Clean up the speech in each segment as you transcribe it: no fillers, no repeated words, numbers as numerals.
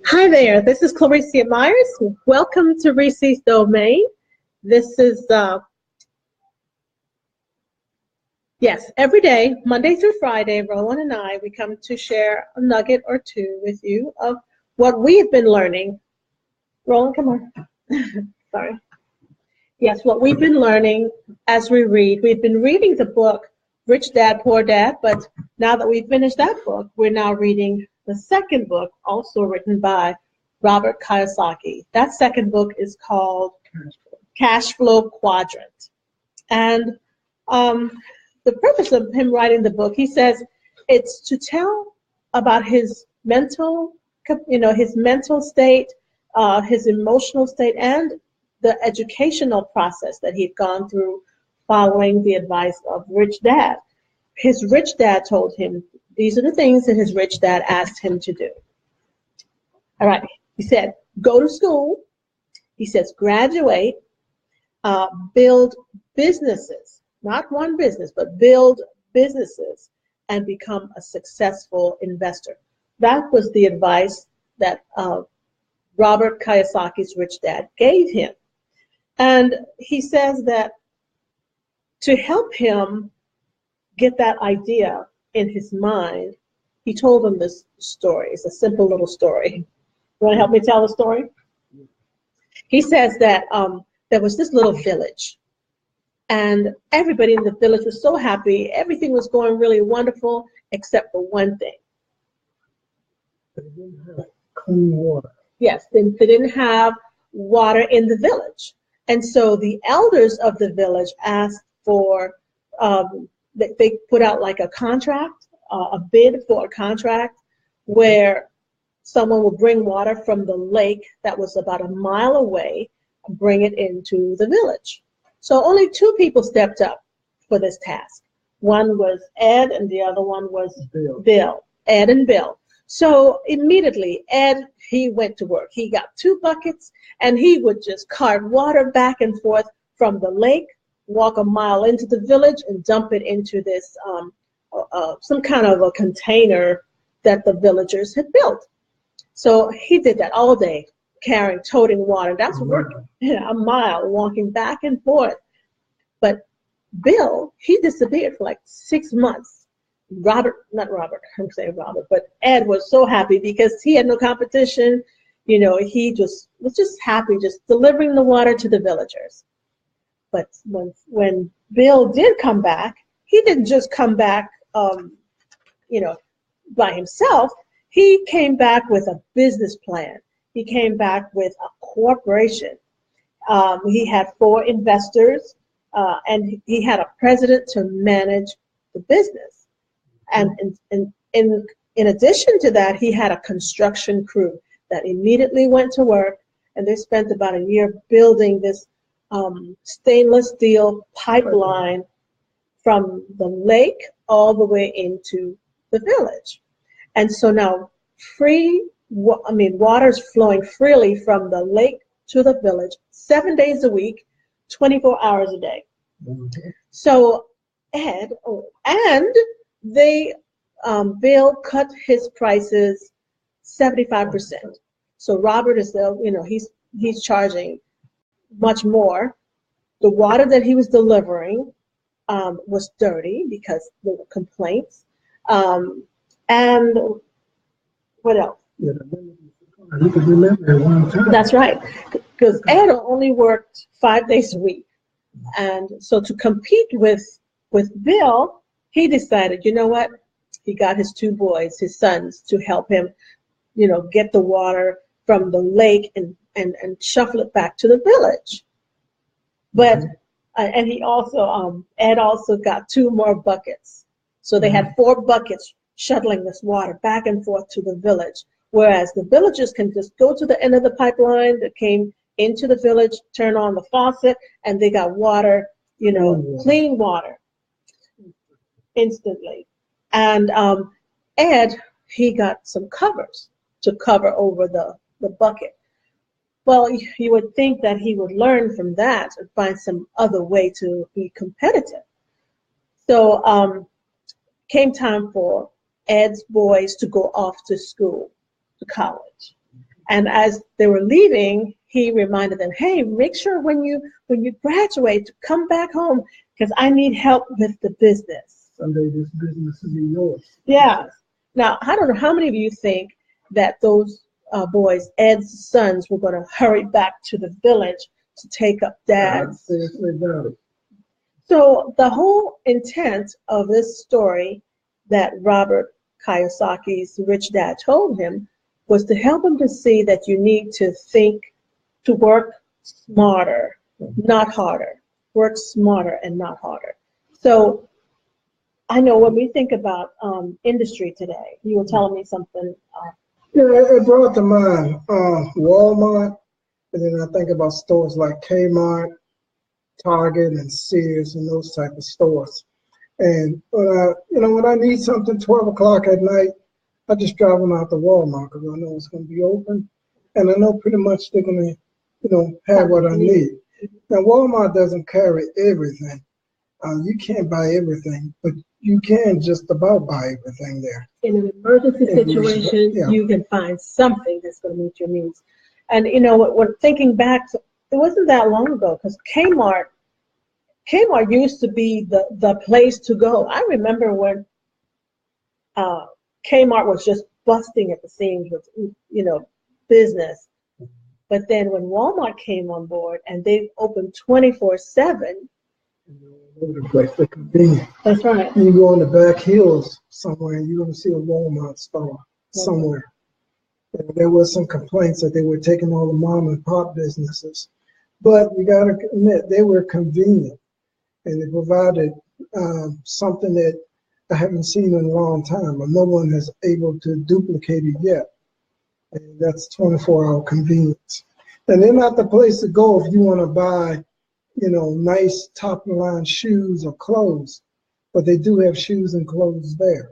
Hi there, this is Recie Myers. Welcome to Recie's Domain. This is, yes, every day, Monday through Friday, Roland and I, we come to share a nugget or two with you of what we've been learning. Roland, come on. Sorry. Yes, what we've been learning as we read. We've been reading the book, Rich Dad, Poor Dad, but now that we've finished that book, we're now reading the second book, also written by Robert Kiyosaki. That second book is called CASHFlow Quadrant. And the purpose of him writing the book, he says, it's to tell about his mental, his mental state, his emotional state, and the educational process that he'd gone through following the advice of Rich Dad. His rich dad told him these are the things that his rich dad asked him to do. All right, he said, go to school. He says, graduate, build businesses, not one business, but build businesses and become a successful investor. That was the advice that Robert Kiyosaki's rich dad gave him. And he says that to help him get that idea in his mind, he told him this story. It's a simple little story. You want to help me tell the story? He says that there was this little village, and everybody in the village was so happy. Everything was going really wonderful, except for one thing. They didn't have clean water. Yes, they didn't have water in the village. And so the elders of the village asked for, they put out like a contract, a bid for a contract where someone would bring water from the lake that was about a mile away and bring it into the village. So only two people stepped up for this task. One was Ed and the other one was Bill. Ed and Bill. So immediately, Ed, he went to work. He got 2 buckets, and he would just cart water back and forth from the lake, walk a mile into the village, and dump it into this, some kind of a container that the villagers had built. So he did that all day, toting water. That's work, a mile, walking back and forth. But Bill, he disappeared for like 6 months. But Ed was so happy because he had no competition. He just was just happy, just delivering the water to the villagers. But when Bill did come back, he didn't just come back, by himself. He came back with a business plan. He came back with a corporation. He had 4 investors, and he had a president to manage the business. And in addition to that, he had a construction crew that immediately went to work, and they spent about a year building this stainless steel pipeline from the lake all the way into the village. And so now water's flowing freely from the lake to the village 7 days a week, 24 hours a day. Mm-hmm. So Bill cut his prices 75%. So Robert is he's charging much more. The water that he was delivering was dirty because there were complaints. And what else? Yeah, you can remember at one time. That's right, because Ed only worked 5 days a week. And so to compete with Bill, he decided, you know what? He got his 2 boys, his sons, to help him, get the water from the lake and shuffle it back to the village. But and he also Ed also got 2 more buckets, so they had 4 buckets shuttling this water back and forth to the village. Whereas the villagers can just go to the end of the pipeline that came into the village, turn on the faucet, and they got water, clean water instantly. And Ed, he got some covers to cover over the bucket. Well, you would think that he would learn from that and find some other way to be competitive. So came time for Ed's boys to go off to school, to college. And as they were leaving, he reminded them, hey, make sure when you graduate to come back home because I need help with the business. Someday this business will be yours. Yeah. Now, I don't know how many of you think that those boys, Ed's sons, were going to hurry back to the village to take up Dad's. Seriously doubt it. So the whole intent of this story that Robert Kiyosaki's rich dad told him was to help him to see that you need to think, to work smarter, not harder. Work smarter and not harder. So I know when we think about industry today, you were telling me something. Yeah, it brought to mind Walmart, and then I think about stores like Kmart, Target, and Sears, and those type of stores. And when I need something 12 o'clock at night, I just drive them out to Walmart because I know it's going to be open, and I know pretty much they're going to, have what I need. Now Walmart doesn't carry everything. You can't buy everything, but you can just about buy everything there. In an emergency situation, you can find something that's going to meet your needs. And when thinking back, it wasn't that long ago because Kmart used to be the place to go. I remember when Kmart was just busting at the seams with business. But then when Walmart came on board and they opened 24/7. The place for convenience. That's right. You go in the back hills somewhere, and you're going to see a Walmart store somewhere. And there was some complaints that they were taking all the mom and pop businesses, but you got to admit they were convenient, and they provided something that I haven't seen in a long time, and no one has able to duplicate it yet. And that's 24-hour convenience. And they're not the place to go if you want to buy nice top-of-the-line shoes or clothes, but they do have shoes and clothes there.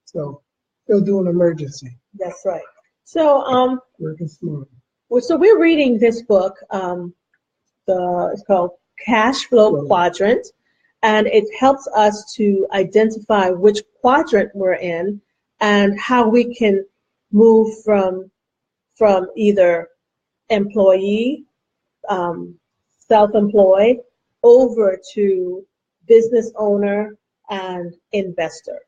So they'll do an emergency. That's right. So Working smart. So we're reading this book. It's called CASHFlow Quadrant, and it helps us to identify which quadrant we're in and how we can move from either employee, self-employed, over to business owner and investor.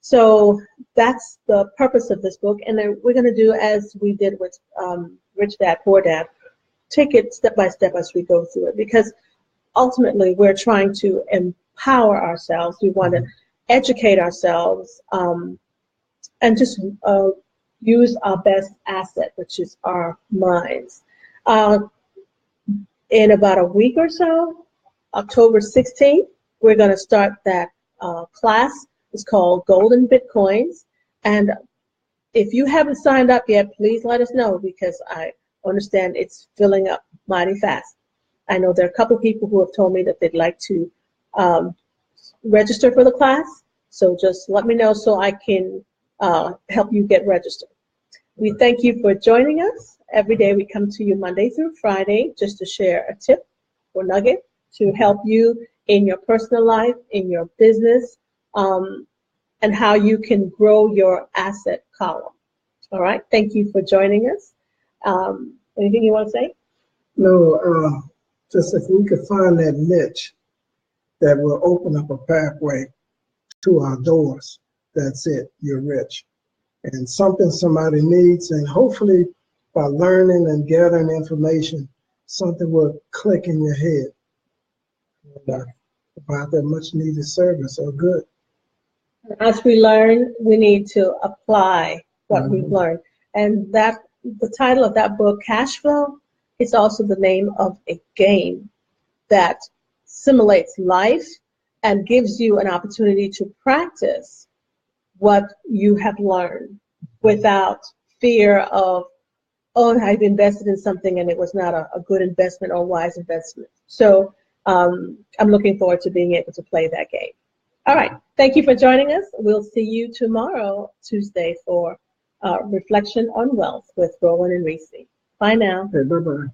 So that's the purpose of this book, and then we're going to do as we did with Rich Dad, Poor Dad, take it step by step as we go through it, because ultimately we're trying to empower ourselves. We want to educate ourselves and just use our best asset, which is our minds. In about a week or so, October 16th, we're going to start that class. It's called Golden Bitcoins. And if you haven't signed up yet, please let us know, because I understand it's filling up mighty fast. I know there are a couple people who have told me that they'd like to register for the class. So just let me know so I can help you get registered. We thank you for joining us. Every day we come to you Monday through Friday just to share a tip or nugget to help you in your personal life, in your business, and how you can grow your asset column. All right. Thank you for joining us. Anything you want to say? No, just if we could find that niche that will open up a pathway to our doors, that's it. You're rich. And something somebody needs, and hopefully by learning and gathering information, something will click in your head about that much needed service or good. As we learn, we need to apply what we've learned. And that the title of that book, CASHFlow, is also the name of a game that simulates life and gives you an opportunity to practice what you have learned without fear of, oh, I've invested in something and it was not a good investment or wise investment. So I'm looking forward to being able to play that game. All right. Thank you for joining us. We'll see you tomorrow, Tuesday, for Reflection on Wealth with Roland and Recie. Bye now. Okay, bye-bye.